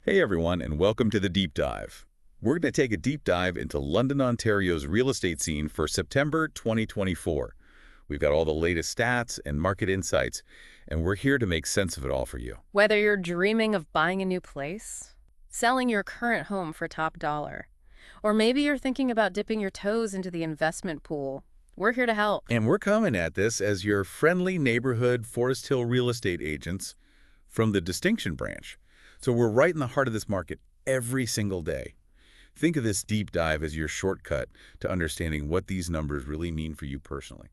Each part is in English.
Hey everyone, and welcome to the Deep Dive. We're going to take a deep dive into London, Ontario's real estate scene for September 2024. We've got all the latest stats and market insights, and we're here to make sense of it all for you. Whether you're dreaming of buying a new place, selling your current home for top dollar, or maybe you're thinking about dipping your toes into the investment pool, we're here to help. And we're coming at this as your friendly neighborhood Forest Hill real estate agents from the Distinction branch. So we're right in the heart of this market every single day. Think of this deep dive as your shortcut to understanding what these numbers really mean for you personally.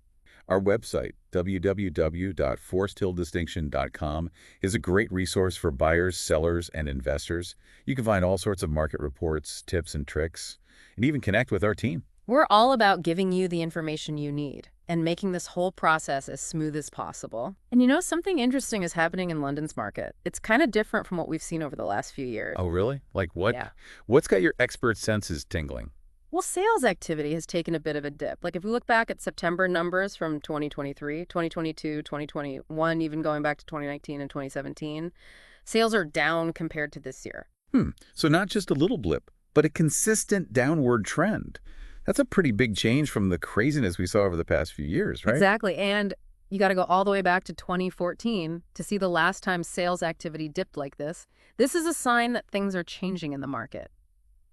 Our website, www.foresthilldistinction.com, is a great resource for buyers, sellers, and investors. You can find all sorts of market reports, tips, and tricks, and even connect with our team. We're all about giving you the information you need and making this whole process as smooth as possible. And you know, something interesting is happening in London's market. It's kind of different from what we've seen over the last few years. Oh, really? Like what? Yeah. What's got your expert senses tingling? Well, sales activity has taken a bit of a dip. Like if we look back at September numbers from 2023, 2022, 2021, even going back to 2019 and 2017, sales are down compared to this year. So not just a little blip, but a consistent downward trend. That's a pretty big change from the craziness we saw over the past few years, right? Exactly. And you got to go all the way back to 2014 to see the last time sales activity dipped like this. This is a sign that things are changing in the market,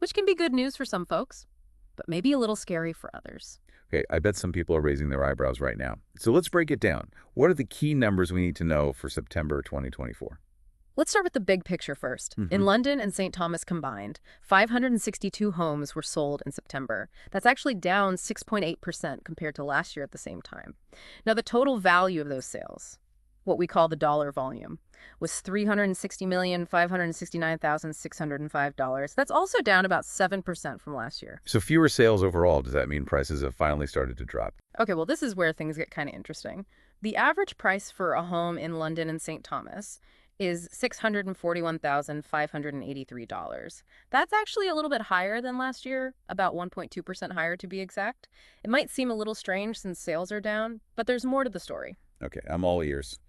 which can be good news for some folks, but maybe a little scary for others. Okay, I bet some people are raising their eyebrows right now. So let's break it down. What are the key numbers we need to know for September 2024? Let's start with the big picture first. In London and St. Thomas combined, 562 homes were sold in September. That's actually down 6.8% compared to last year at the same time. Now, the total value of those sales, what we call the dollar volume, was $360,569,605. That's also down about 7% from last year. So fewer sales overall. Does that mean prices have finally started to drop? Okay, well, this is where things get kind of interesting. The average price for a home in London and St. Thomas is $641,583. That's actually a little bit higher than last year, about 1.2% higher to be exact. It might seem a little strange since sales are down, but there's more to the story. Okay, I'm all ears.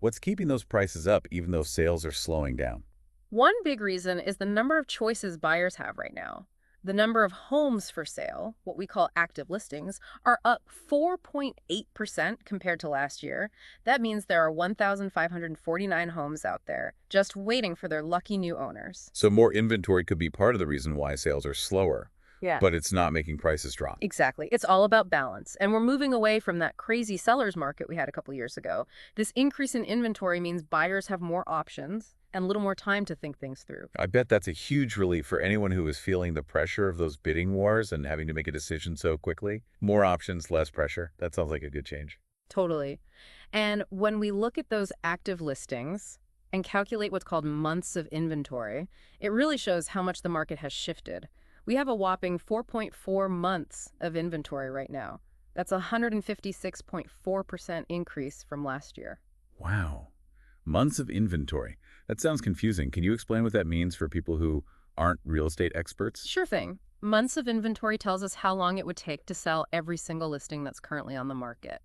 What's keeping those prices up even though sales are slowing down? One big reason is the number of choices buyers have right now. The number of homes for sale, what we call active listings, are up 4.8% compared to last year. That means there are 1,549 homes out there just waiting for their lucky new owners. So more inventory could be part of the reason why sales are slower, Yeah. but it's not making prices drop. Exactly. It's all about balance. And we're moving away from that crazy seller's market we had a couple years ago. This increase in inventory means buyers have more options and a little more time to think things through. I bet that's a huge relief for anyone who is feeling the pressure of those bidding wars and having to make a decision so quickly. More options, less pressure. That sounds like a good change. Totally. And when we look at those active listings and calculate what's called months of inventory, it really shows how much the market has shifted. We have a whopping 4.4 months of inventory right now. That's a 156.4% increase from last year. Wow. Months of inventory. That sounds confusing. Can you explain what that means for people who aren't real estate experts? Sure thing. Months of inventory tells us how long it would take to sell every single listing that's currently on the market.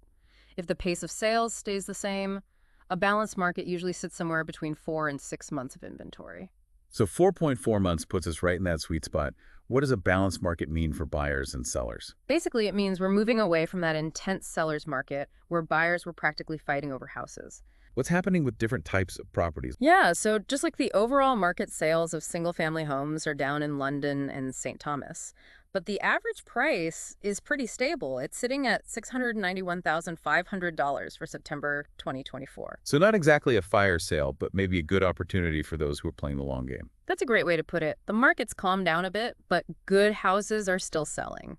If the pace of sales stays the same, a balanced market usually sits somewhere between 4 and 6 months of inventory. So 4.4 months puts us right in that sweet spot. What does a balanced market mean for buyers and sellers? Basically, it means we're moving away from that intense seller's market where buyers were practically fighting over houses. What's happening with different types of properties? Yeah, so just like the overall market sales of single-family homes are down in London and St. Thomas, but the average price is pretty stable. It's sitting at $691,500 for September 2024. So not exactly a fire sale, but maybe a good opportunity for those who are playing the long game. That's a great way to put it. The market's calmed down a bit, but good houses are still selling.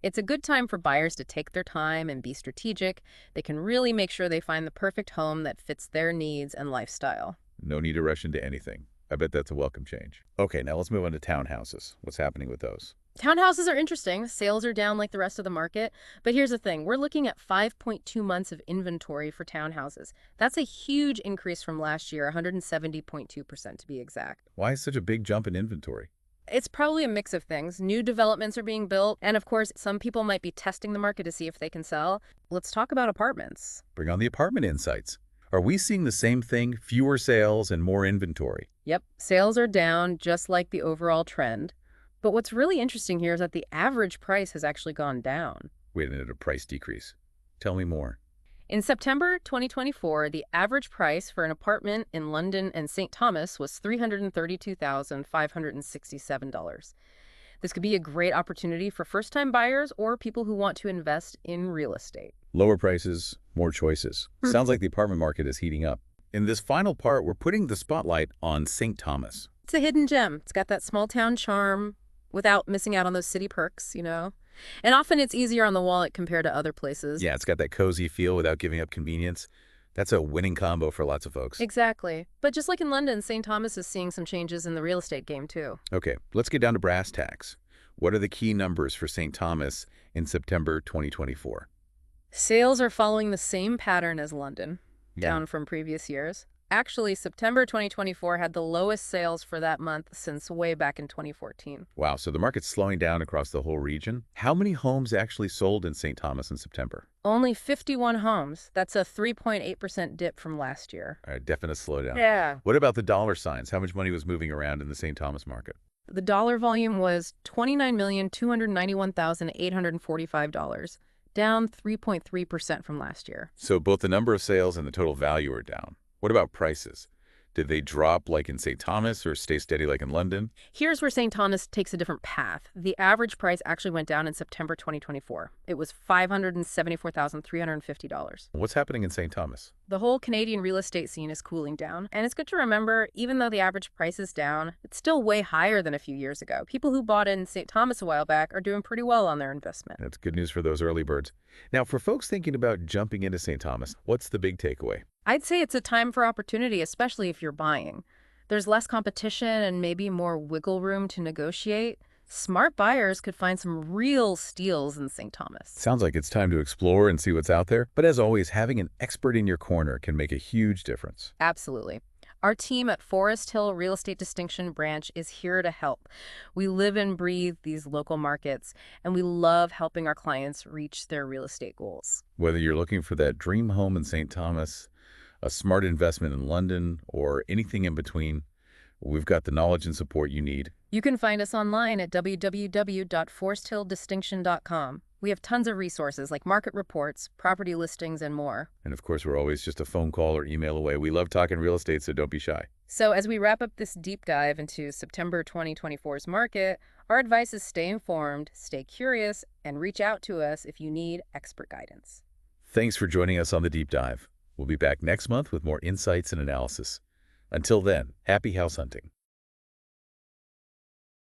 It's a good time for buyers to take their time and be strategic. They can really make sure they find the perfect home that fits their needs and lifestyle. No need to rush into anything. I bet that's a welcome change. Okay, now let's move on to townhouses. What's happening with those? Townhouses are interesting. Sales are down like the rest of the market. But here's the thing. We're looking at 5.2 months of inventory for townhouses. That's a huge increase from last year, 170.2% to be exact. Why is such a big jump in inventory? It's probably a mix of things. New developments are being built, and of course, some people might be testing the market to see if they can sell. Let's talk about apartments. Bring on the apartment insights. Are we seeing the same thing, fewer sales and more inventory? Yep, sales are down just like the overall trend. But what's really interesting here is that the average price has actually gone down. Wait a minute, a price decrease. Tell me more. In September 2024, the average price for an apartment in London and St. Thomas was $332,567. This could be a great opportunity for first-time buyers or people who want to invest in real estate. Lower prices, more choices. Sounds like the apartment market is heating up. In this final part, we're putting the spotlight on St. Thomas. It's a hidden gem. It's got that small town charm without missing out on those city perks, you know? And often it's easier on the wallet compared to other places. Yeah, it's got that cozy feel without giving up convenience. That's a winning combo for lots of folks. Exactly. But just like in London, St. Thomas is seeing some changes in the real estate game too. Okay, let's get down to brass tacks. What are the key numbers for St. Thomas in September 2024? Sales are following the same pattern as London, Yeah. down from previous years. Actually, September 2024 had the lowest sales for that month since way back in 2014. Wow, so the market's slowing down across the whole region. How many homes actually sold in St. Thomas in September? Only 51 homes. That's a 3.8% dip from last year. All right, definite slowdown. Yeah. What about the dollar signs? How much money was moving around in the St. Thomas market? The dollar volume was $29,291,845, down 3.3% from last year. So both the number of sales and the total value are down. What about prices? Did they drop like in St. Thomas or stay steady like in London? Here's where St. Thomas takes a different path. The average price actually went down in September 2024. It was $574,350. What's happening in St. Thomas? The whole Canadian real estate scene is cooling down. And it's good to remember, even though the average price is down, it's still way higher than a few years ago. People who bought in St. Thomas a while back are doing pretty well on their investment. That's good news for those early birds. Now, for folks thinking about jumping into St. Thomas, what's the big takeaway? I'd say it's a time for opportunity, especially if you're buying. There's less competition and maybe more wiggle room to negotiate. Smart buyers could find some real steals in St. Thomas. Sounds like it's time to explore and see what's out there. But as always, having an expert in your corner can make a huge difference. Absolutely. Our team at Forest Hill Real Estate Distinction Branch is here to help. We live and breathe these local markets, and we love helping our clients reach their real estate goals. Whether you're looking for that dream home in St. Thomas, a smart investment in London, or anything in between, we've got the knowledge and support you need. You can find us online at www.foresthilldistinction.com. We have tons of resources like market reports, property listings, and more. And of course, we're always just a phone call or email away. We love talking real estate, so don't be shy. So as we wrap up this deep dive into September 2024's market, our advice is stay informed, stay curious, and reach out to us if you need expert guidance. Thanks for joining us on the deep dive. We'll be back next month with more insights and analysis. Until then, happy house hunting.